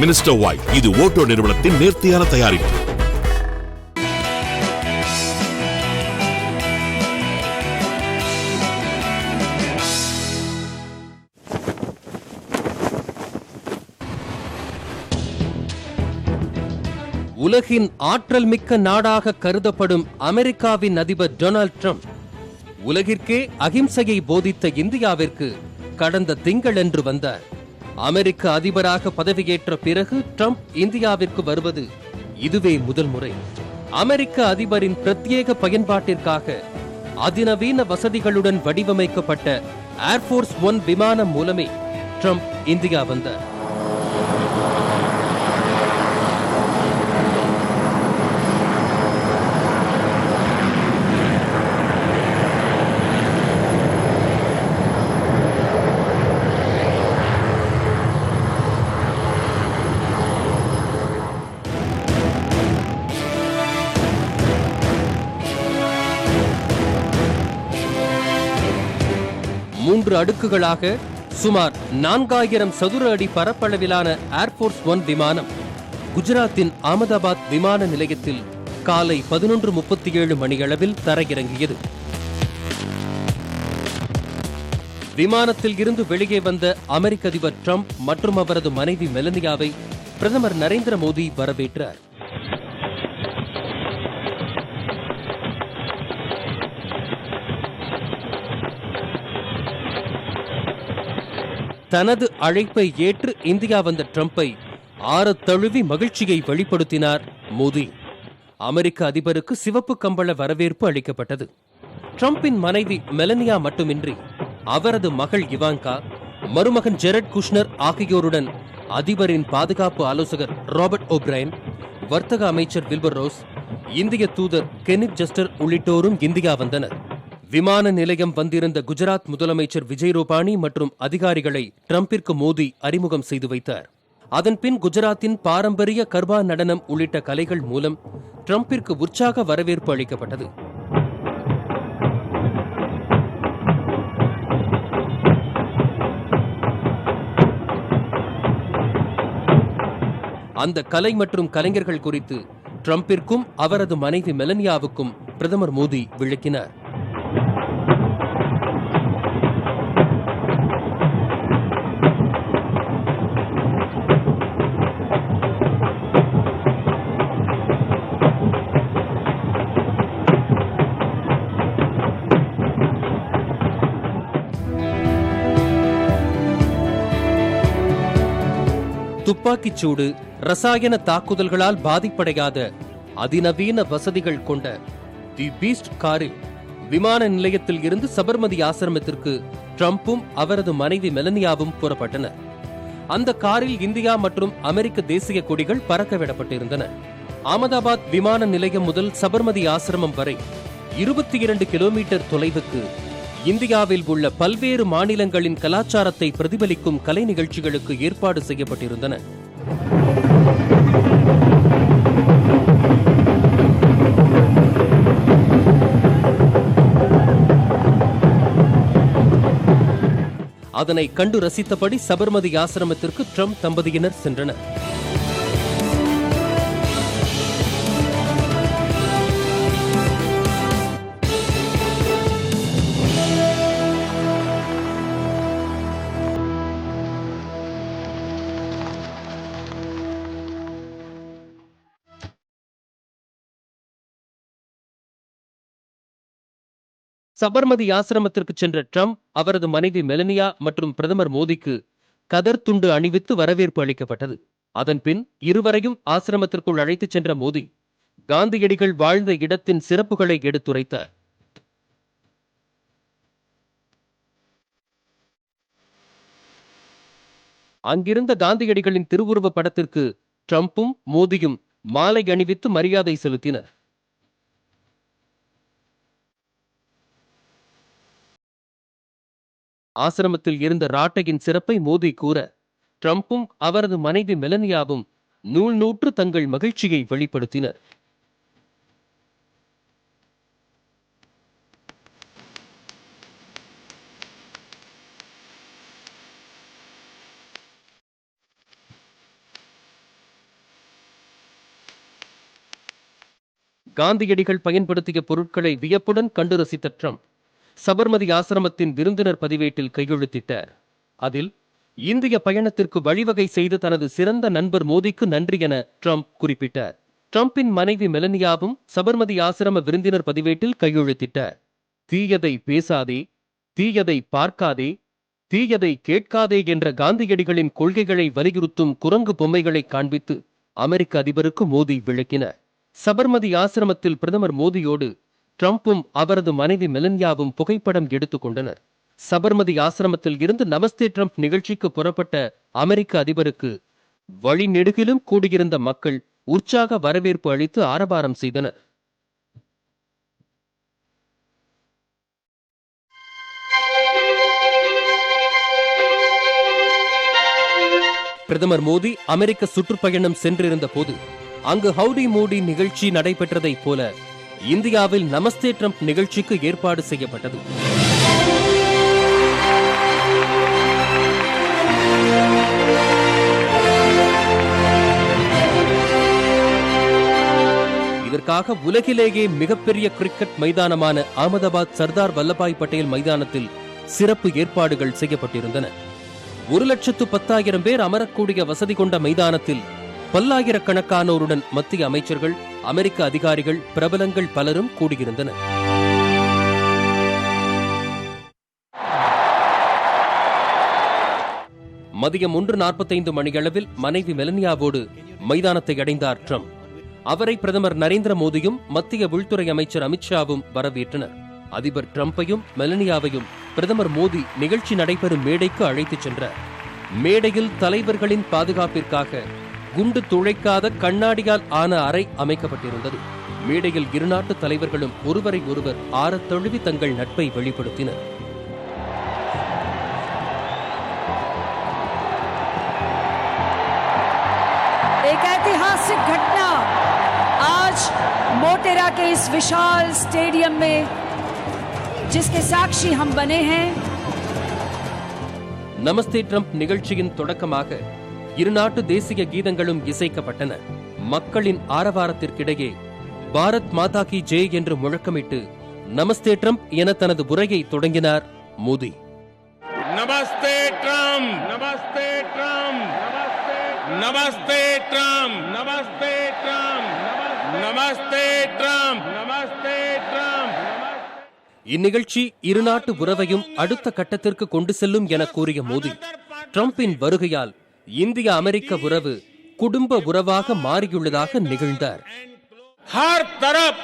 Minister white, இது Otto நிறுவனத்தின் நேர்த்தியான தயாரிப்பு. உலகின் ஆற்றல் மிக்க நாடாக கருதப்படும் அமெரிக்காவின் அதிபர் டொனால்ட் ட்ரம்ப் உலகிற்கே அகிம்சையை போதித்த இந்தியாவிற்கு கடந்த திங்களன்று வந்தார். அமெரிக்க அதிபராக பதவியேற்ற பிறகு ட்ரம்ப் இந்தியாவிற்கு வருவது இதுவே முதல் முறை. அமெரிக்க அதிபரின் பிரத்யேக பயன்பாட்டிற்காக அதிநவீன வசதிகளுடன் வடிவமைக்கப்பட்ட ஏர்போர்ஸ் 1 விமானம் மூலமே ட்ரம்ப் இந்தியா வந்தார். மூன்று அடுக்குகளாக சுமார் 4000 சதுர அடி பரப்பளவிலான ஏர்போர்ஸ் 1 விமானம் குஜராத்தின் அகமதாபாத் விமான நிலையத்தில் காலை 11:37 மணியளவில் தரையிறங்கியது. விமானத்தில் இருந்து வெளியே வந்த அமெரிக்க அதிபர் ட்ரம்ப் மற்றும் அவரது மனைவி மெலனியாவை பிரதமர் நரேந்திர மோடி வரவேற்றார். தனது அழைப்பை ஏற்று இந்தியா வந்த ட்ரம்பை ஆறத் தழுவி மகிழ்ச்சியை வெளிப்படுத்தினார் மோடி. அமெரிக்க அதிபருக்கு சிவப்பு கம்பள வரவேற்பு அளிக்கப்பட்டது. ட்ரம்பின் மனைவி மெலனியா மட்டுமின்றி அவரது மகள் இவாங்கா, மருமகன் ஜெரட் குஷ்னர் ஆகியோருடன் அதிபரின் பாதுகாப்பு ஆலோசகர் ராபர்ட் ஓப்ரைன், வர்த்தக அமைச்சர் வில்பர் ரோஸ், இந்திய தூதர் கெனித் ஜஸ்டர் உள்ளிட்டோரும் இந்தியா வந்தனர். விமான நிலையம் வந்திருந்த குஜராத் முதலமைச்சர் விஜய் ரூபானி மற்றும் அதிகாரிகளை ட்ரம்பிற்கு மோடி அறிமுகம் செய்து வைத்தார். அதன்பின் குஜராத்தின் பாரம்பரிய கர்பா நடனம் உள்ளிட்ட கலைகள் மூலம் ட்ரம்பிற்கு உற்சாக வரவேற்பு அளிக்கப்பட்டது. அந்த கலை மற்றும் கலைஞர்கள் குறித்து ட்ரம்பிற்கும் அவரது மனைவி மெலனியாவுக்கும் பிரதமர் மோடி விளக்கினார். துப்பாக்கிச் சூடு, ரசாயன தாக்குதல்களால் பாதிப்படையாத அதிநவீன வசதிகள் கொண்ட தி பீஸ்ட் காரில் விமான நிலையத்தில் இருந்து சபர்மதி ஆசிரமத்திற்கு ட்ரம்பும் அவரது மனைவி மெலனியாவும் புறப்பட்டனர். அந்த காரில் இந்தியா மற்றும் அமெரிக்க தேசிய கொடிகள் பறக்கவிடப்பட்டிருந்தன. அகமதாபாத் விமான நிலையம் முதல் சபர்மதி ஆசிரமம் வரை 22 கிலோமீட்டர் தொலைவுக்கு இந்தியாவில் உள்ள பல்வேறு மாநிலங்களின் கலாச்சாரத்தை பிரதிபலிக்கும் கலை நிகழ்ச்சிகளுக்கு ஏற்பாடு செய்யப்பட்டிருந்தன. அதனை கண்டு ரசித்தபடி சபர்மதி ஆசிரமத்திற்கு ட்ரம்ப் தம்பதியினர் சென்றனர். சபர்மதி ஆசிரமத்திற்கு சென்ற ட்ரம்ப் அவரது மனைவி மெலனியா மற்றும் பிரதமர் மோடிக்கு கதர் துண்டு அணிவித்து வரவேற்பு அளிக்கப்பட்டது. அதன்பின் இருவரையும் ஆசிரமத்திற்குள் அழைத்துச் சென்ற மோடி காந்தியடிகள் வாழ்ந்த இடத்தின் சிறப்புகளை எடுத்துரைத்தார். அங்கிருந்த காந்தியடிகளின் திருவுருவ படத்திற்கு ட்ரம்பும் மோடியும் மாலை அணிவித்து மரியாதை செலுத்தினர். ஆசிரமத்தில் இருந்த ராட்டையின் சிறப்பை மோடி கூற ட்ரம்பும் அவரது மனைவி மெலனியாவும் நூல் நூற்று தங்கள் மகிழ்ச்சியை வெளிப்படுத்தினர். காந்தியடிகள் பயன்படுத்திய பொருட்களை வியப்புடன் கண்டு ரசித்த ட்ரம்ப் சபர்மதி ஆசிரமத்தின் விருந்தினர் பதிவேட்டில் கையெழுத்திட்டார். அதில் இந்திய பயணத்திற்கு வழிவகை செய்து தனது சிறந்த நண்பர் மோடிக்கு நன்றி என ட்ரம்ப் குறிப்பிட்டார். ட்ரம்பின் மனைவி மெலனியாவும் சபர்மதி ஆசிரம விருந்தினர் பதிவேட்டில் கையெழுத்திட்டார். தீயதை பேசாதே, தீயதை பார்க்காதே, தீயதை கேட்காதே என்ற காந்தியடிகளின் கொள்கைகளை வலியுறுத்தும் குரங்கு பொம்மைகளை காண்பித்து அமெரிக்க அதிபருக்கு மோடி விளக்கினார். சபர்மதி ஆசிரமத்தில் பிரதமர் மோடியோடு ட்ரம்பும் அவரது மனைவி மெலனியாவும் புகைப்படம் எடுத்துக் கொண்டனர். சபர்மதி ஆசிரமத்தில் இருந்து நமஸ்தே ட்ரம்ப் நிகழ்ச்சிக்கு புறப்பட்ட அமெரிக்க அதிபருக்கு வழிநெடுகிலும் கூடியிருந்த மக்கள் உற்சாக வரவேற்பு அளித்து ஆரவாரம் செய்தனர். பிரதமர் மோடி அமெரிக்க சுற்றுப்பயணம் சென்றிருந்த போது அங்கு ஹவுடி மோடி நிகழ்ச்சி நடைபெற்றதைப் போல இந்தியாவில் நமஸ்தே ட்ரம்ப் நிகழ்ச்சிக்கு ஏற்பாடு செய்யப்பட்டது. இதற்காக உலகிலேயே மிகப்பெரிய கிரிக்கெட் மைதானமான அகமதாபாத் சர்தார் வல்லபாய் பட்டேல் மைதானத்தில் சிறப்பு ஏற்பாடுகள் செய்யப்பட்டிருந்தன. 1,10,000 பேர் அமரக்கூடிய வசதி கொண்ட மைதானத்தில் பல்லாயிரக்கணக்கானோருடன் மத்திய அமைச்சர்கள், அமெரிக்க அதிகாரிகள், பிரபலங்கள் பலரும் கூடியிருந்தனர். மதியம் 1:45 மணியளவில் மனைவி மெலனியாவோடு மைதானத்தை அடைந்தார் ட்ரம்ப். அவரை பிரதமர் நரேந்திர மோடியும் மத்திய உள்துறை அமைச்சர் அமித்ஷாவும் வரவேற்றனர். அதிபர் ட்ரம்பையும் மெலனியாவையும் பிரதமர் மோடி நிகழ்ச்சி நடைபெறும் மேடைக்கு அழைத்துச் சென்றார். மேடையில் தலைவர்களின் பாதுகாப்பிற்காக குண்டு துளைக்காத கண்ணாடியால் ஆன அறை அமைக்கப்பட்டிருந்தது. மேடையில் இரு நாட்டு தலைவர்களும் ஒருவரை ஒருவர் ஆறத் தழுவி தங்கள் நட்பை வெளிப்படுத்தினர். एक ऐतिहासिक घटना आज मोटेरा के इस विशाल स्टेडियम में जिसके साक्षी हम बने हैं. நமஸ்தே ட்ரம்ப் நிகழ்ச்சியின் தொடக்கமாக இரு நாட்டு தேசிய கீதங்களும் இசைக்கப்பட்டன. மக்களின் ஆரவாரத்திற்கிடையே பாரத் மாதா கி ஜெய் என்று முழக்கமிட்டு நமஸ்தே ட்ரம்ப் என தனது உரையை தொடங்கினார் மோடி. நமஸ்தே ட்ரம்ப், நமஸ்தே ட்ரம்ப், நமஸ்தே ட்ரம்ப், நமஸ்தே ட்ரம்ப், நமஸ்தே ட்ரம்ப், நமஸ்தே ட்ரம்ப். இந்நிகழ்ச்சி இரு நாட்டு உறவையும் அடுத்த கட்டத்திற்கு கொண்டு செல்லும் என கூறிய மோடி, ட்ரம்பின் வருகையால் இந்திய அமெரிக்க உறவு குடும்ப உறவாக மாறியுள்ளதாக நிகழ்ந்தார். हर तरफ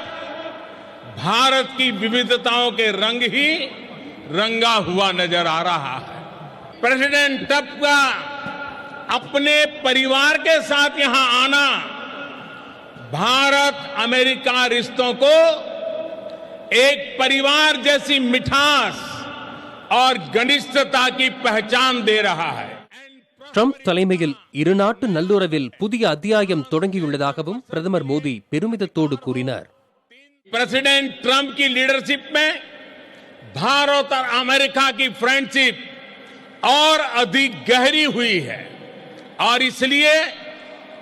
भारत की विविधताओं के रंग ही रंगा हुआ नजर आ रहा है. प्रेसिडेंट ट्रंप का अपने परिवार के साथ यहां आना भारत अमेरिका रिश्तों को एक परिवार जैसी मिठास और घनिष्ठता की पहचान दे रहा है. ட்ரம்ப் தலைமையில் இரு நாட்டு நல்லுறவில் புதிய அத்தியாயம் தொடங்கியுள்ளதாகவும் பிரதமர் மோடி பெருமிதத்தோடு கூறினார். प्रेसिडेंट ट्रंप की लीडरशिप में भारत और अमेरिका की फ्रेंडशिप और अधिक गहरी हुई है और इसलिए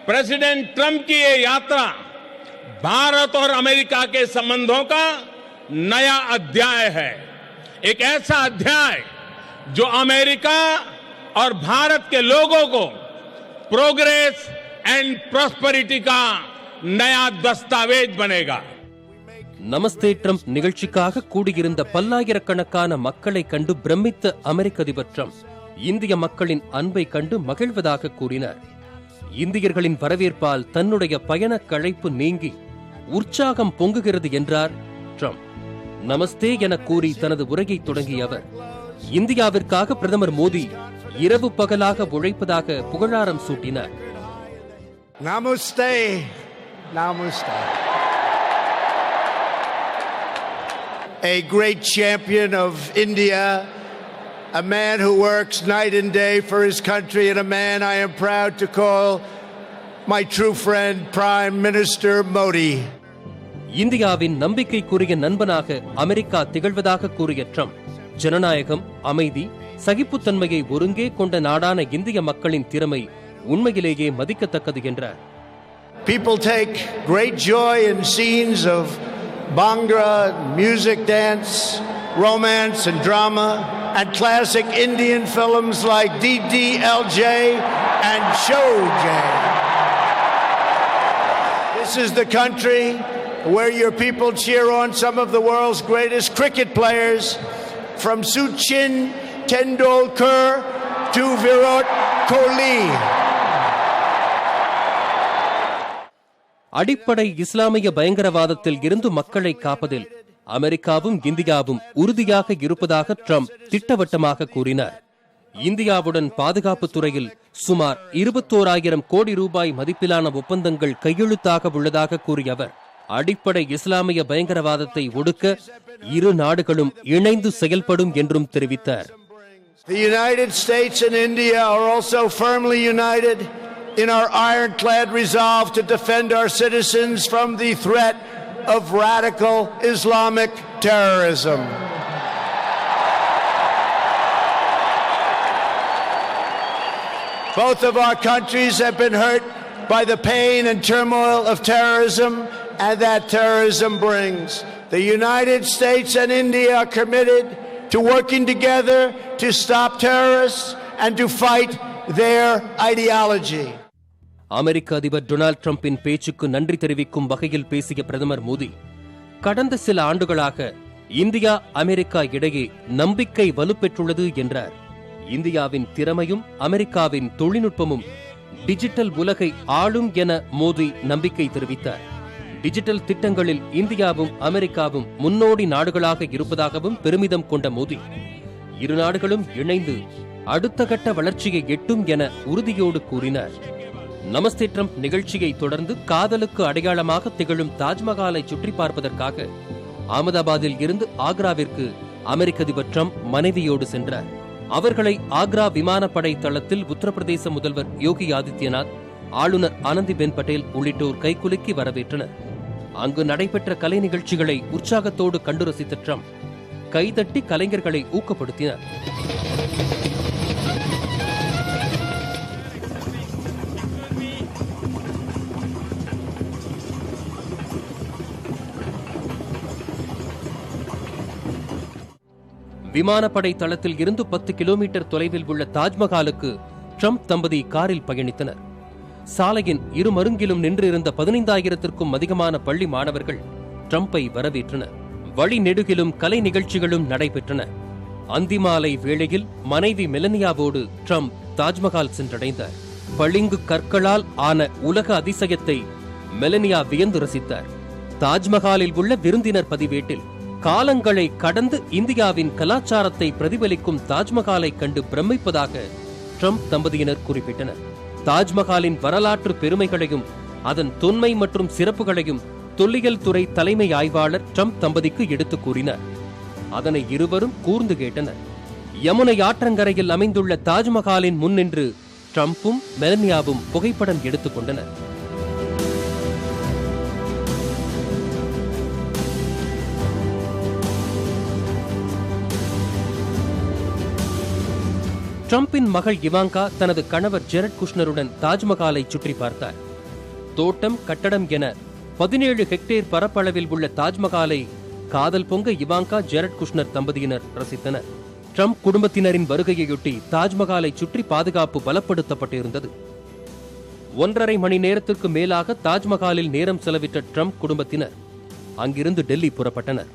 प्रेसिडेंट ट्रंप की ये यात्रा भारत और अमेरिका के संबंधों का नया अध्याय है. एक ऐसा अध्याय जो अमेरिका और भारत के लोगों को प्रोग्रेस एंड प्रॉस्पेरिटी का नया दस्तावेज बनेगा. நமஸ்தே ட்ரம்ப் நிகழ்ச்சிக்காக கூடியிருந்த பல்லாயிரக்கணக்கான மக்களை கண்டு பிரமித்த அமெரிக்க அதிபர் ட்ரம்ப் இந்திய மக்களின் அன்பை கண்டு மகிழ்வதாக கூறினார். இந்தியர்களின் வரவேற்பால் தன்னுடைய பயண களைப்பு நீங்கி உற்சாகம் பொங்குகிறது என்றார் ட்ரம்ப். நமஸ்தே என கூறி தனது உரையை தொடங்கிய அவர் இந்தியாவிற்காக பிரதமர் மோடி இரவு பகலாக உழைப்பதாக புகழாரம் சூட்டினார். Namaste. Namaste. A great champion of India, a man who works night and day for his country, and a man I am proud to call my true friend, Prime Minister Modi. இந்தியாவின் நம்பிக்கைக்குரிய நண்பனாக America திகழ்வதாக கூறிய Trump, ஜனநாயகம், அமைதி, சகிப்புத்தன்மையை ஒருங்கே கொண்ட நாடான இந்திய மக்களின் திறமை உண்மையிலேயே மதிக்கத்தக்கது என்றார். People take great joy in scenes of Bhangra, music, dance, romance and drama, and classic Indian films like DDLJ and Showj. This is the country where your people cheer on some of the world's greatest cricket players, from Sachin Tendulkar to Virat Kohli. அடிப்படை இஸ்லாமிய பயங்கரவாதத்தில் இருந்து மக்களை காப்பதில் அமெரிக்காவும் இந்தியாவும் உறுதியாக இருப்பதாக Trump திட்டவட்டமாக கூறினார். இந்தியாவுடன் பாதுகாப்பு துறையில் சுமார் 21,000 கோடி ரூபாய் மதிப்பிலான ஒப்பந்தங்கள் கையெழுத்தாக உள்ளதாக கூறிய அவர், அடிப்படை இஸ்லாமிய பயங்கரவாதத்தை ஒடுக்க இரு நாடுகளும் இணைந்து செயல்படும் என்றும் தெரிவித்தார். The United States and India are also firmly united in our ironclad resolve to defend our citizens from the threat of radical Islamic terrorism. Both of our countries have been hurt by the pain and turmoil of terrorism and that terrorism brings. The United States and India are committed to working together to stop terrorists and to fight their ideology. அமெரிக்க அதிபர் Donald ட்ரம்பின் பேச்சுக்கு நன்றி தெரிவிக்கும் வகையில் பேசிய பிரதமர் மோடி, கடந்த சில ஆண்டுகளாக இந்தியா அமெரிக்கா இடையே நம்பிக்கை வலுப்பெற்றுள்ளது என்றார். இந்தியாவின் திறமையும் அமெரிக்காவின் தொழில்நுட்பமும் டிஜிட்டல் உலகை ஆளும் என மோடி நம்பிக்கை தெரிவித்தார். டிஜிட்டல் திட்டங்களில் இந்தியாவும் அமெரிக்காவும் முன்னோடி நாடுகளாக இருப்பதாகவும் பெருமிதம் கொண்ட மோடி, இரு நாடுகளும் இணைந்து அடுத்த கட்ட வளர்ச்சியை எட்டும் என உறுதியோடு கூறினார். நமஸ்தே ட்ரம்ப் நிகழ்ச்சியை தொடர்ந்து காதலுக்கு அடையாளமாக திகழும் தாஜ்மஹாலை சுற்றி பார்ப்பதற்காக அகமதாபாத்தில் இருந்து ஆக்ராவிற்கு அமெரிக்க அதிபர் ட்ரம்ப் மனைவியோடு சென்றார். அவர்களை ஆக்ரா விமானப்படை தளத்தில் உத்தரப்பிரதேச முதல்வர் யோகி ஆதித்யநாத், ஆளுநர் ஆனந்திபென் பட்டேல் உள்ளிட்டோர் கைகுலுக்கி வரவேற்றனர். அங்கு நடைபெற்ற கலை நிகழ்ச்சிகளை உற்சாகத்தோடு கண்டு ரசித்த ட்ரம்ப் கைதட்டி கலைஞர்களை ஊக்கப்படுத்தினார். விமானப்படை தளத்தில் இருந்து 10 கிலோமீட்டர் தொலைவில் உள்ள தாஜ்மஹாலுக்கு ட்ரம்ப் தம்பதி காரில் பயணித்தனர். சாலையின் இரு மருங்கிலும் நின்றிருந்த 15,000க்கும் அதிகமான பள்ளி மாணவர்கள் ட்ரம்பை வரவேற்றனர். வழி நெடுகிலும் கலை நிகழ்ச்சிகளும் நடைபெற்றன. அந்திமாலை வேளையில் மனைவி மெலனியாவோடு ட்ரம்ப் தாஜ்மஹால் சென்றடைந்தார். பளிங்கு கற்களால் ஆன உலக அதிசயத்தை மெலனியா வியந்து ரசித்தார். தாஜ்மஹாலில் உள்ள விருந்தினர் பதிவேட்டில் காலங்களை கடந்து இந்தியாவின் கலாச்சாரத்தை பிரதிபலிக்கும் தாஜ்மஹாலை கண்டு பிரமிப்பதாக ட்ரம்ப் தம்பதியினர் குறிப்பிட்டனர். தாஜ்மஹாலின் வரலாற்று பெருமைகளையும் அதன் தொன்மை மற்றும் சிறப்புகளையும் தொல்லியல் துறை தலைமை ஆய்வாளர் ட்ரம்ப் தம்பதிக்கு எடுத்துக் கூறினார். அதனை இருவரும் கூர்ந்து கேட்டனர். யமுனை ஆற்றங்கரையில் அமைந்துள்ள தாஜ்மஹாலின் முன் நின்று ட்ரம்பும் மெலனியாவும் புகைப்படம் எடுத்துக் கொண்டனர். ட்ரம்பின் மகள் இவாங்கா தனது கணவர் ஜெரட் குஷ்னருடன் தாஜ்மஹாலை சுற்றி பார்த்தார். தோட்டம், கட்டடம் என 17 ஹெக்டேர் பரப்பளவில் உள்ள தாஜ்மஹாலை காதல் பொங்க இவாங்கா, ஜெரட் குஷ்னர் தம்பதியினர் ரசித்தனர். ட்ரம்ப் குடும்பத்தினரின் வருகையொட்டி தாஜ்மஹாலை சுற்றி பாதுகாப்பு பலப்படுத்தப்பட்டிருந்தது. 1.5 மணி நேரத்திற்கு மேலாக தாஜ்மஹாலில் நேரம் செலவிட்ட ட்ரம்ப் குடும்பத்தினர் அங்கிருந்து டெல்லி புறப்பட்டனர்.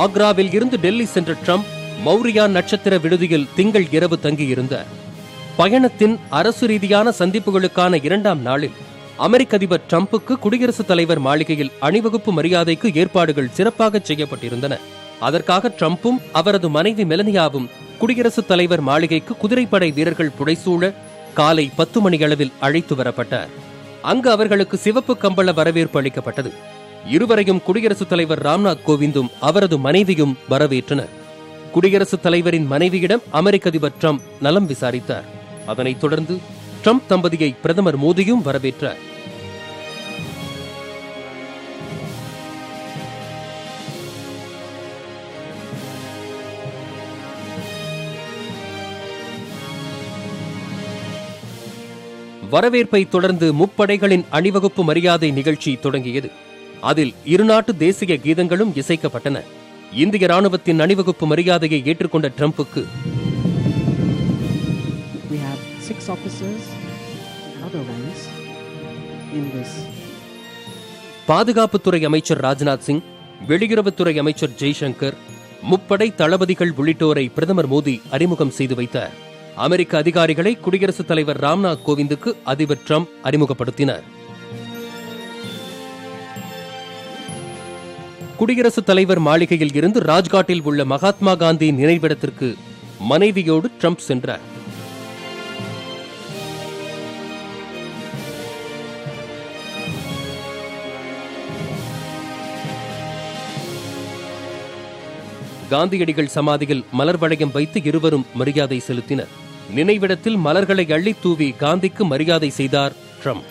ஆக்ராவில் இருந்து டெல்லி சென்ற ட்ரம்ப் மௌரியா நட்சத்திர விடுதியில் திங்கள் இரவு தங்கியிருந்தார். பயணத்தின் அரசு ரீதியான சந்திப்புகளுக்கான 2ஆம் நாளில் அமெரிக்க அதிபர் ட்ரம்புக்கு குடியரசுத் தலைவர் மாளிகையில் அணிவகுப்பு மரியாதைக்கு ஏற்பாடுகள் சிறப்பாக செய்யப்பட்டிருந்தன. அதற்காக ட்ரம்பும் அவரது மனைவி மெலனியாவும் குடியரசுத் தலைவர் மாளிகைக்கு குதிரைப்படை வீரர்கள் புடைசூழ காலை 10 மணியளவில் அழைத்து வரப்பட்டார். அங்கு அவர்களுக்கு சிவப்பு கம்பள வரவேற்பு அளிக்கப்பட்டது. இருவரையும் குடியரசுத் தலைவர் ராம்நாத் கோவிந்தும் அவரது மனைவியும் வரவேற்றனர். குடியரசுத் தலைவரின் மனைவியிடம் அமெரிக்க அதிபர் ட்ரம்ப் நலம் விசாரித்தார். அதனைத் தொடர்ந்து ட்ரம்ப் தம்பதியை பிரதமர் மோடியும் வரவேற்றார். வரவேற்பை தொடர்ந்து முப்படைகளின் அணிவகுப்பு மரியாதை நிகழ்ச்சி தொடங்கியது. அதில் இருநாட்டு தேசிய கீதங்களும் இசைக்கப்பட்டன. இந்திய ராணுவத்தின் அணிவகுப்பு மரியாதையை ஏற்றுக்கொண்ட ட்ரம்புக்கு பாதுகாப்புத்துறை அமைச்சர் ராஜ்நாத் சிங், வெளியுறவுத்துறை அமைச்சர் ஜெய்சங்கர், முப்படை தளபதிகள் உள்ளிட்டோரை பிரதமர் மோடி அறிமுகம் செய்து வைத்தார். அமெரிக்க அதிகாரிகளை குடியரசுத் தலைவர் ராம்நாத் கோவிந்துக்கு அதிபர் ட்ரம்ப் அறிமுகப்படுத்தினார். குடியரசுத் தலைவர் மாளிகையில் இருந்து ராஜ்காட்டில் உள்ள மகாத்மா காந்தி நினைவிடத்திற்கு மனைவியோடு ட்ரம்ப் சென்றார். காந்தியடிகள் சமாதியில் மலர் வளையம் வைத்து இருவரும் மரியாதை செலுத்தினர். நினைவிடத்தில் மலர்களை அள்ளி தூவி காந்திக்கு மரியாதை செய்தார் ட்ரம்ப்.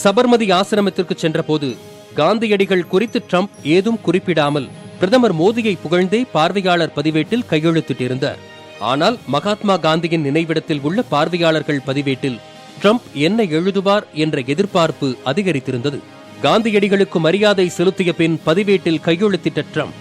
சபர்மதி ஆசிரமத்திற்கு சென்றபோது காந்தியடிகள் குறித்து ட்ரம்ப் ஏதும் குறிப்பிடாமல் பிரதமர் மோடியை புகழ்ந்தே பார்வையாளர் பதிவேட்டில் கையெழுத்திட்டிருந்தார். ஆனால் மகாத்மா காந்தியின் நினைவிடத்தில் உள்ள பார்வையாளர்கள் பதிவேட்டில் ட்ரம்ப் என்ன எழுதுவார் என்ற எதிர்பார்ப்பு அதிகரித்திருந்தது. காந்தியடிகளுக்கு மரியாதை செலுத்திய பின் பதிவேட்டில் கையெழுத்திட்ட ட்ரம்ப்,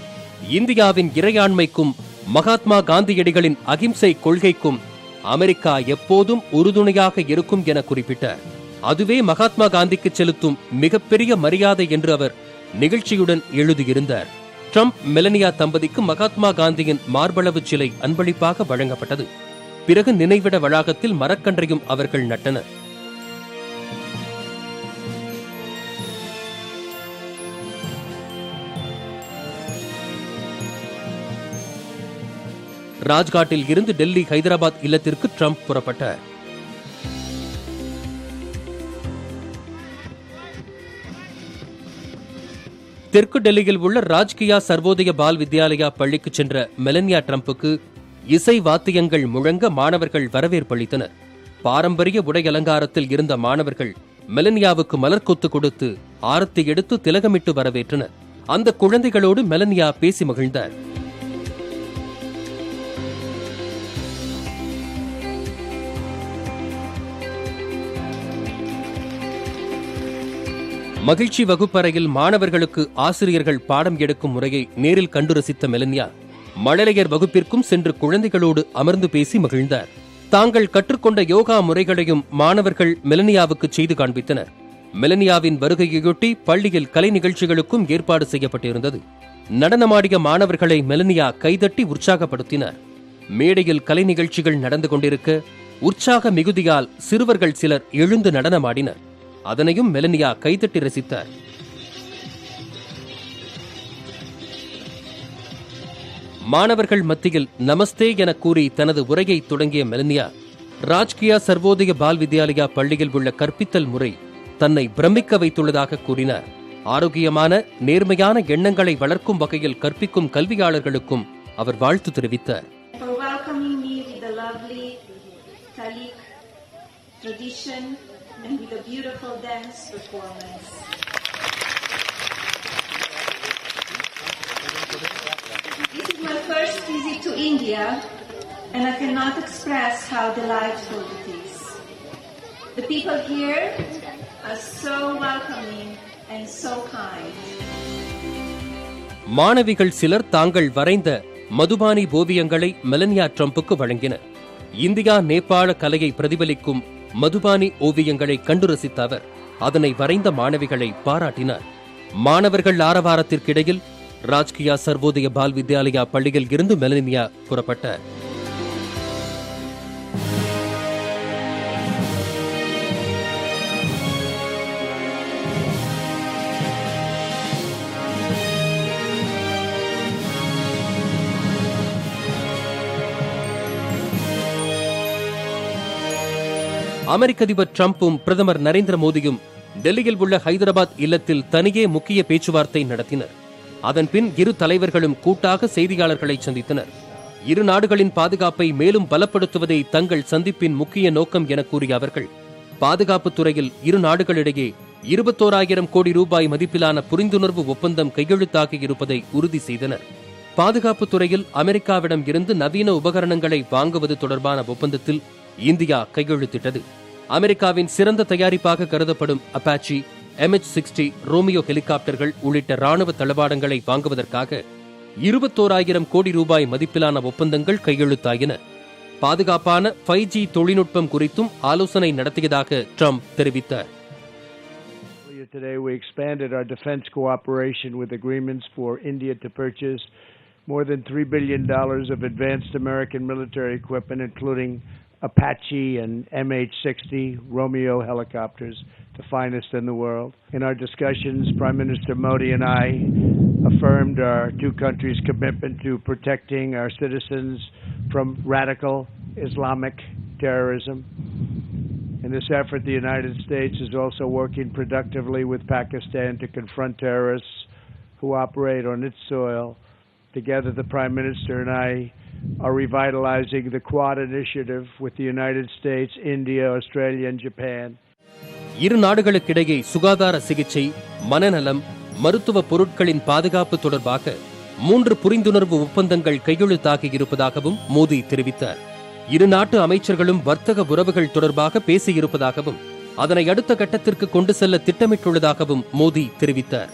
இந்தியாவின் இறையாண்மைக்கும் மகாத்மா காந்தியடிகளின் அகிம்சை கொள்கைக்கும் அமெரிக்கா எப்போதும் உறுதுணையாக இருக்கும் என குறிப்பிட்டார். அதுவே மகாத்மா காந்திக்கு செலுத்தும் மிகப்பெரிய மரியாதை என்று அவர் நிகழ்ச்சியுடன் எழுதியிருந்தார். ட்ரம்ப் மெலனியா தம்பதிக்கு மகாத்மா காந்தியின் மார்பளவு சிலை அன்பளிப்பாக வழங்கப்பட்டது. பிறகு நினைவிட வளாகத்தில் மரக்கன்றையும் அவர்கள் நட்டனர். ராஜ்காட்டில் இருந்து டெல்லி ஹைதராபாத் இல்லத்திற்கு ட்ரம்ப் புறப்பட்டார். தெற்கு டெல்லியில் உள்ள ராஜ்கியா சர்வோதய பால் வித்யாலயா பள்ளிக்கு சென்ற மெலனியா ட்ரம்புக்கு இசை வாத்தியங்கள் முழங்க மாணவர்கள் வரவேற்பளித்தனர். பாரம்பரிய உடை அலங்காரத்தில் இருந்த மாணவர்கள் மெலனியாவுக்கு மலர்கொத்து கொடுத்து ஆரத்தி எடுத்து திலகமிட்டு வரவேற்றனர். அந்த குழந்தைகளோடு மெலனியா பேசி மகிழ்ந்தார். மகிழ்ச்சி வகுப்பறையில் மாணவர்களுக்கு ஆசிரியர்கள் பாடம் எடுக்கும் முறையை நேரில் கண்டு ரசித்த மெலனியா மழலையர் வகுப்பிற்கும் சென்று குழந்தைகளோடு அமர்ந்து பேசி மகிழ்ந்தார். தாங்கள் கற்றுக்கொண்ட யோகா முறைகளையும் மாணவர்கள் மெலனியாவுக்கு செய்து காண்பித்தனர். மெலனியாவின் வருகையொட்டி பள்ளியில் கலை நிகழ்ச்சிகளுக்கும் ஏற்பாடு செய்யப்பட்டிருந்தது. நடனமாடிய மாணவர்களை மெலனியா கைதட்டி உற்சாகப்படுத்தினார். மேடையில் கலை நிகழ்ச்சிகள் நடந்து கொண்டிருக்க உற்சாக மிகுதியால் சிறுவர்கள் சிலர் எழுந்து நடனமாடினர். அதனையும் மெலனியா கைதட்டி ரசித்தார். மாணவர்கள் மத்தியில் நமஸ்தே என கூறி தனது உரையை தொடங்கிய மெலனியா, ராஜ்கியா சர்வோதய பால் வித்யாலயா பள்ளியில் உள்ள கற்பித்தல் முறை தன்னை பிரமிக்க வைத்துள்ளதாக கூறினார். ஆரோக்கியமான நேர்மையான எண்ணங்களை வளர்க்கும் வகையில் கற்பிக்கும் கல்வியாளர்களுக்கும் அவர் வாழ்த்து தெரிவித்தார். And with a beautiful dance performance. This is my first visit to India and I cannot express how delightful it is. The people here are so welcoming and so kind. மாணவிகள் சிலர் தாங்கள் வரைந்த மதுபானி ஓவியங்களை மெலனியா ட்ரம்புக்கு வழங்கினர். India நேபாள கலையை பிரதிபலிக்கும் மதுபானி ஓவியங்களை கண்டு ரசித்த அவர் அதனை வரைந்த மாணவிகளை பாராட்டினார். மாணவர்கள் ஆரவாரத்திற்கிடையில் ராஜ்கியா சர்வோதய பால் வித்யாலயா பள்ளியில் இருந்து மெலனியா புறப்பட்டார். அமெரிக்க அதிபர் ட்ரம்பும் பிரதமர் நரேந்திர மோடியும் டெல்லியில் உள்ள ஹைதராபாத் இல்லத்தில் தனியே முக்கிய பேச்சுவார்த்தை நடத்தினர். அதன்பின் இரு தலைவர்களும் கூட்டாக செய்தியாளர்களை சந்தித்தனர். இரு நாடுகளின் பாதுகாப்பை மேலும் பலப்படுத்துவதே தங்கள் சந்திப்பின் முக்கிய நோக்கம் என கூறிய அவர்கள் பாதுகாப்புத் துறையில் இரு நாடுகளிடையே 21,000 கோடி ரூபாய் மதிப்பிலான புரிந்துணர்வு ஒப்பந்தம் கையெழுத்தாகி இருப்பதை உறுதி செய்தனர். பாதுகாப்பு துறையில் அமெரிக்காவிடம் இருந்து நவீன உபகரணங்களை வாங்குவது தொடர்பான ஒப்பந்தத்தில் இந்தியா கையெழுத்திட்டது. அமெரிக்காவின் சிறந்த தயாரிப்பாக கருதப்படும் அப்பாச்சி, MH-60 ரோமியோ ஹெலிகாப்டர்கள் உள்ளிட்ட ராணுவ தளவாடங்களை வாங்குவதற்காக 21,000 கோடி ரூபாய் மதிப்பிலான ஒப்பந்தங்கள் கையெழுத்தாயின. பாதுகாப்பான 5G தொழில்நுட்பம் குறித்தும் ஆலோசனை நடத்தியதாக ட்ரம்ப் தெரிவித்தார். Today we expanded our defense cooperation with agreements for India to purchase more than $3 billion of advanced American military equipment, including Apache and MH-60 Romeo helicopters, the finest in the world. In our discussions, Prime Minister Modi and I affirmed our two countries' commitment to protecting our citizens from radical Islamic terrorism. In this effort, the United States is also working productively with Pakistan to confront terrorists who operate on its soil. Together, the Prime Minister and I are revitalizing the Quad initiative with the United States, India, Australia, and Japan. இரு நாடுகளுக்கிடையே சுகாதார சிகிச்சை, மனநலம், மருத்துவ பொருட்களின் பாதுகாப்பு தொடர்பாக 3 புரிந்துணர்வு ஒப்பந்தங்கள் கையெழுத்தாகி இருப்பதாகவும் மோடி தெரிவித்தார். இரு நாட்டு அமைச்சர்களும் வர்த்தக உறவுகள் தொடர்பாக பேசியிருப்பதாகவும் அதனை அடுத்த கட்டத்திற்கு கொண்டு செல்ல திட்டமிட்டுள்ளதாகவும் மோடி தெரிவித்தார்.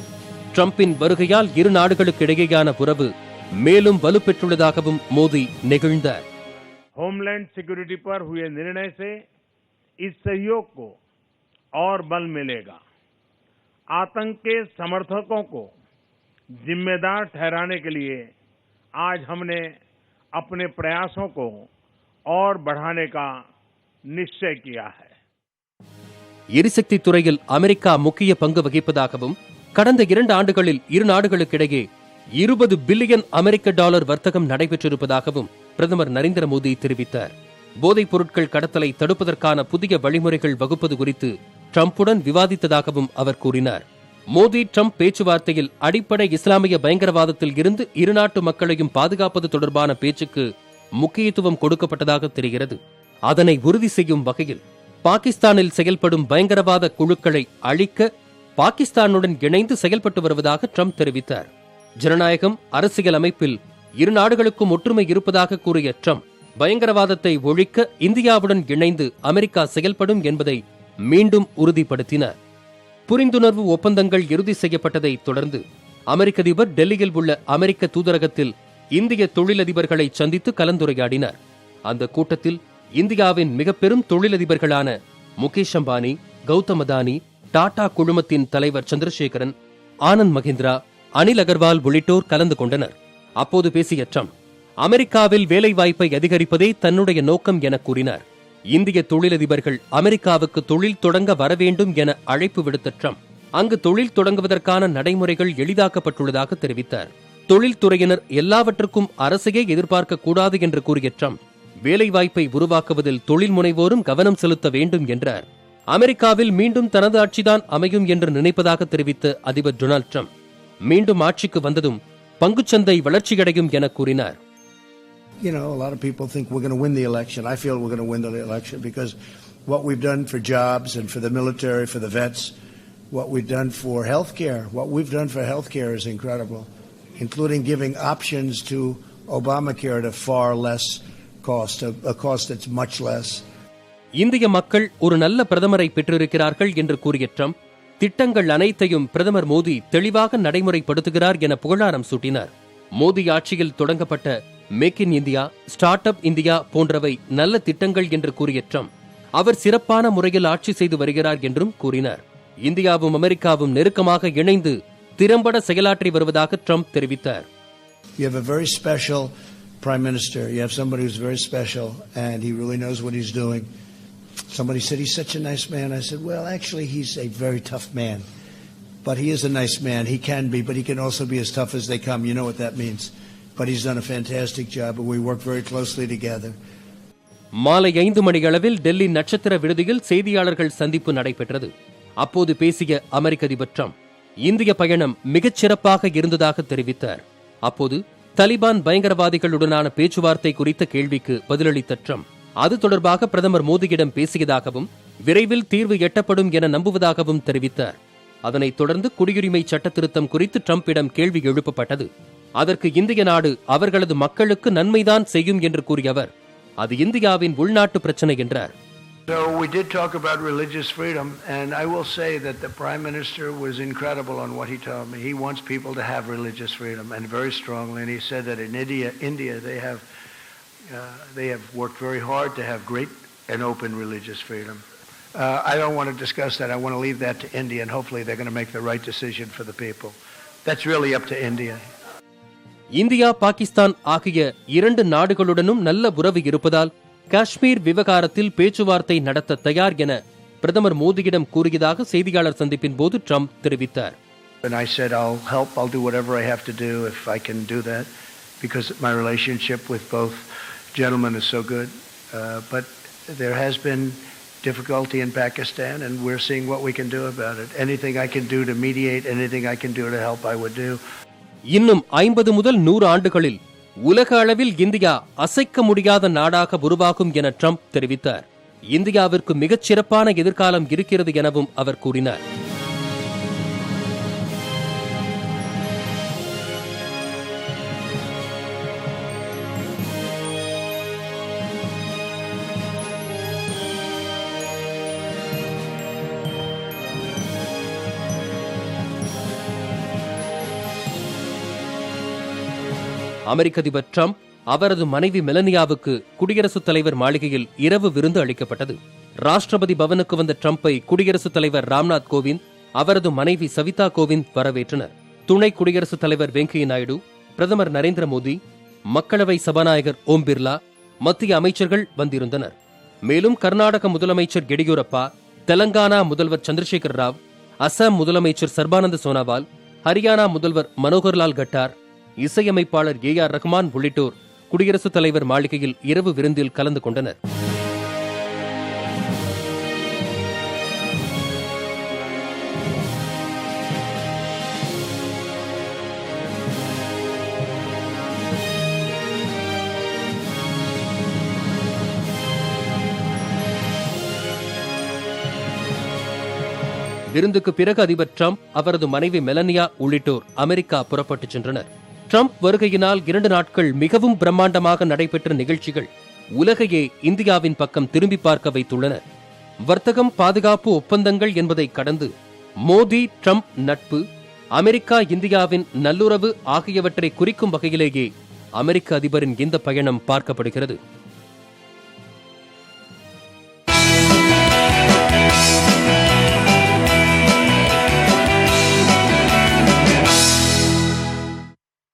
ட்ரம்பின் வருகையால் இரு நாடுகளுக்கிடையேயான உறவு மேலும் வலுப்பெற்றுள்ளதாகவும் மோடி நெகிழ்ந்தார். होमलैंड सिक्योरिटी पर हुए निर्णय से इस सहयोग को और बल मिलेगा. आतंक के समर्थकों को जिम्मेदार ठहराने के लिए आज हमने अपने प्रयासों को और बढ़ाने का निश्चय किया है. எரிசக்தி துறையில் அமெரிக்கா முக்கிய பங்கு வகிப்பதாகவும் கடந்த 2 ஆண்டுகளில் இரு நாடுகளுக்கிடையே $20 பில்லியன் வர்த்தகம் நடைபெற்றிருப்பதாகவும் பிரதமர் நரேந்திர மோடி தெரிவித்தார். போதைப் பொருட்கள் கடத்தலை தடுப்பதற்கான புதிய வழிமுறைகள் வகுப்பது குறித்து ட்ரம்புடன் விவாதித்ததாகவும் அவர் கூறினார். மோடி ட்ரம்ப் பேச்சுவார்த்தையில் அடிப்படை இஸ்லாமிய பயங்கரவாதத்தில் இருந்து இரு நாட்டு மக்களையும் பாதுகாப்பது தொடர்பான பேச்சுக்கு முக்கியத்துவம் கொடுக்கப்பட்டதாக தெரிகிறது. அதனை உறுதி செய்யும் வகையில் பாகிஸ்தானில் செயல்படும் பயங்கரவாத குழுக்களை அழிக்க பாகிஸ்தானுடன் இணைந்து செயல்பட்டு வருவதாக ட்ரம்ப் தெரிவித்தார். ஜனநாயகம், அரசியல் அமைப்பில் இரு நாடுகளுக்கும் ஒற்றுமை இருப்பதாக கூறிய ட்ரம்ப் பயங்கரவாதத்தை ஒழிக்க இந்தியாவுடன் இணைந்து அமெரிக்கா செயல்படும் என்பதை மீண்டும் உறுதிப்படுத்தினார். புரிந்துணர்வு ஒப்பந்தங்கள் இறுதி செய்யப்பட்டதை தொடர்ந்து அமெரிக்க அதிபர் டெல்லியில் உள்ள அமெரிக்க தூதரகத்தில் இந்திய தொழிலதிபர்களை சந்தித்து கலந்துரையாடினார். அந்த கூட்டத்தில் இந்தியாவின் மிக பெரும் தொழிலதிபர்களான முகேஷ் அம்பானி, கௌதம் அதானி, டாடா குழுமத்தின் தலைவர் சந்திரசேகரன், ஆனந்த் மஹிந்திரா, அனில் அகர்வால் உள்ளிட்டோர் கலந்து கொண்டனர். அப்போது பேசிய ட்ரம்ப் அமெரிக்காவில் வேலைவாய்ப்பை அதிகரிப்பதே தன்னுடைய நோக்கம் என கூறினார். இந்திய தொழிலதிபர்கள் அமெரிக்காவுக்கு தொழில் தொடங்க வரவேண்டும் என அழைப்பு விடுத்த ட்ரம்ப் அங்கு தொழில் தொடங்குவதற்கான நடைமுறைகள் எளிதாக்கப்பட்டுள்ளதாக தெரிவித்தார். தொழில்துறையினர் எல்லாவற்றுக்கும் அரசையே எதிர்பார்க்க கூடாது என்று கூறிய ட்ரம்ப் வேலைவாய்ப்பை உருவாக்குவதில் தொழில் முனைவோரும் கவனம் செலுத்த வேண்டும் என்றார். அமெரிக்காவில் மீண்டும் தனது ஆட்சிதான் அமையும் என்று நினைப்பதாக தெரிவித்த அதிபர் டொனால்ட் ட்ரம்ப் மீண்டும் ஆட்சிக்கு வந்ததும் பங்குச்சந்தை வளர்ச்சியடையும் என கூறினார். You know, a lot of people think we're going to win the election. I feel we're going to win the election because what we've done for jobs and for the military, for the vets, what we've done for healthcare, what we've done for healthcare is incredible, including giving options to Obamacare at a far less cost, a cost that's much less. இந்திய மக்கள் ஒரு நல்ல பிரதமரை பெற்றிருக்கிறார்கள் என்று கூறிய Trump திட்டங்கள் அனைத்தையும் பிரதமர் மோடி தெளிவாக நடைமுறைப்படுத்துகிறார் என புகழாரம் சூட்டினார். மோடி ஆட்சியில் தொடங்கப்பட்ட make in India, start up India போன்றவை நல்ல திட்டங்கள் என்று கூறிய ட்ரம்ப் அவர் சிறப்பான முறையில் ஆட்சி செய்து வருகிறார் என்றும் கூறினார். இந்தியாவும் அமெரிக்காவும் நெருக்கமாக இணைந்து திறம்பட செயலாற்றி வருவதாக ட்ரம்ப் தெரிவித்தார். You have a very special prime minister. You have somebody who's very special and he really knows what he's doing. Somebody said he's such a nice man. I said, well, actually he's a very tough man. But he is a nice man. He can be, but he can also be as tough as they come. You know what that means. But he's done a fantastic job and we work very closely together. மாலை 5 மணியளவில் டெல்லி நட்சத்திர விடுதியில் செய்தியாளர்கள் சந்திப்பு நடைபெற்றது. அப்போது பேசிய அமெரிக்க அதிபர் ட்ரம்ப் இந்திய பயணம் மிகச் சிறப்பாக இருந்ததாக தெரிவித்தார். அப்போது தலிபான் பயங்கரவாதிகளுடனான பேச்சுவார்த்தை குறித்த கேள்விக்கு பதிலளித்த ட்ரம்ப் அது தொடர்பாக பிரதமர் மோடியிடம் பேசியதாகவும் விரைவில் தீர்வு எட்டப்படும் என நம்புவதாகவும் தெரிவித்தார். அதனைத் தொடர்ந்து குடியுரிமை சட்ட திருத்தம் குறித்து ட்ரம்பிடம் கேள்வி எழுப்பப்பட்டது. அதற்கு இந்திய நாடு அவர்களது மக்களுக்கு நன்மைதான் செய்யும் என்று கூறிய அவர், அது இந்தியாவின் உள்நாட்டு பிரச்சனை என்றார். So we did talk about religious freedom, and I will say that the Prime Minister was incredible on what he told me. He wants people to have religious freedom, and very strongly. And he said that in India they have worked very hard to have great and open religious freedom. I don't want to discuss that. I want to leave that to India, and hopefully they're going to make the right decision for the people. That's really up to India. India, Pakistan ஆகிய இரண்டு நாடுகளுடனும் நல்ல உறவு இருப்பதால் காஷ்மீர் விவகாரத்தில் பேச்சுவார்த்தை நடத்த தயார் என பிரதமர் மோடியிடம் கூறியதாக செய்தியாளர் சந்திப்பின் போது ட்ரம்ப் தெரிவித்தார். And I said I'll help. I'll do whatever I have to do if I can do that, because my relationship with both gentlemen is so good. But there has been difficulty in Pakistan, and we're seeing what we can do about it. Anything I can do to mediate, anything I can do to help, I would do. இன்னும் 50 முதல் 100 ஆண்டுகளில் உலக அளவில் India அசைக்க முடியாத நாடாக உருவாகும் என ட்ரம்ப் தெரிவித்தார். இந்தியாவிற்கு மிகச் சிறப்பான எதிர்காலம் இருக்கிறது எனவும் அவர் கூறினார். அமெரிக்க அதிபர் ட்ரம்ப் அவரது மனைவி மெலனியாவுக்கு குடியரசுத் தலைவர் மாளிகையில் இரவு விருந்து அளிக்கப்பட்டது. ராஷ்டிரபதி பவனுக்கு வந்த ட்ரம்பை குடியரசுத் தலைவர் ராம்நாத் கோவிந்த், அவரது மனைவி சவிதா கோவிந்த் வரவேற்றனர். துணை குடியரசுத் தலைவர் வெங்கையா நாயுடு, பிரதமர் நரேந்திர மோடி, மக்களவை சபாநாயகர் ஓம் பிர்லா, மத்திய அமைச்சர்கள் வந்திருந்தனர். மேலும் கர்நாடக முதலமைச்சர் எடியூரப்பா, தெலங்கானா முதல்வர் சந்திரசேகர் ராவ், அசாம் முதலமைச்சர் சர்பானந்த சோனாவால், ஹரியானா முதல்வர் மனோகர்லால் கட்டார், இசையமைப்பாளர் ஏ.ஆர். ரஹ்மான் உள்ளிட்டோர் குடியரசுத் தலைவர் மாளிகையில் இரவு விருந்தில் கலந்து கொண்டனர். விருந்துக்கு பிறகு அதிபர் ட்ரம்ப், அவரது மனைவி மெலனியா உள்ளிட்டோர் அமெரிக்கா புறப்பட்டுச் சென்றனர். ட்ரம்ப் வருகையினால் 2 நாட்கள் மிகவும் பிரம்மாண்டமாக நடைபெற்ற நிகழ்ச்சிகள் உலகையே இந்தியாவின் பக்கம் திரும்பி பார்க்க வைத்துள்ளன. வர்த்தகம், பாதுகாப்பு ஒப்பந்தங்கள் என்பதை கடந்து மோடி ட்ரம்ப் நட்பு, அமெரிக்கா இந்தியாவின் நல்லுறவு ஆகியவற்றை குறிக்கும் வகையிலேயே அமெரிக்க அதிபரின் இந்த பயணம் பார்க்கப்படுகிறது.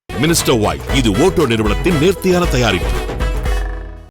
மினிஸ்டர் ஒயிட், இது ஓட்டோ நிறுவனத்தின் நேர்த்தியான தயாரிப்பு.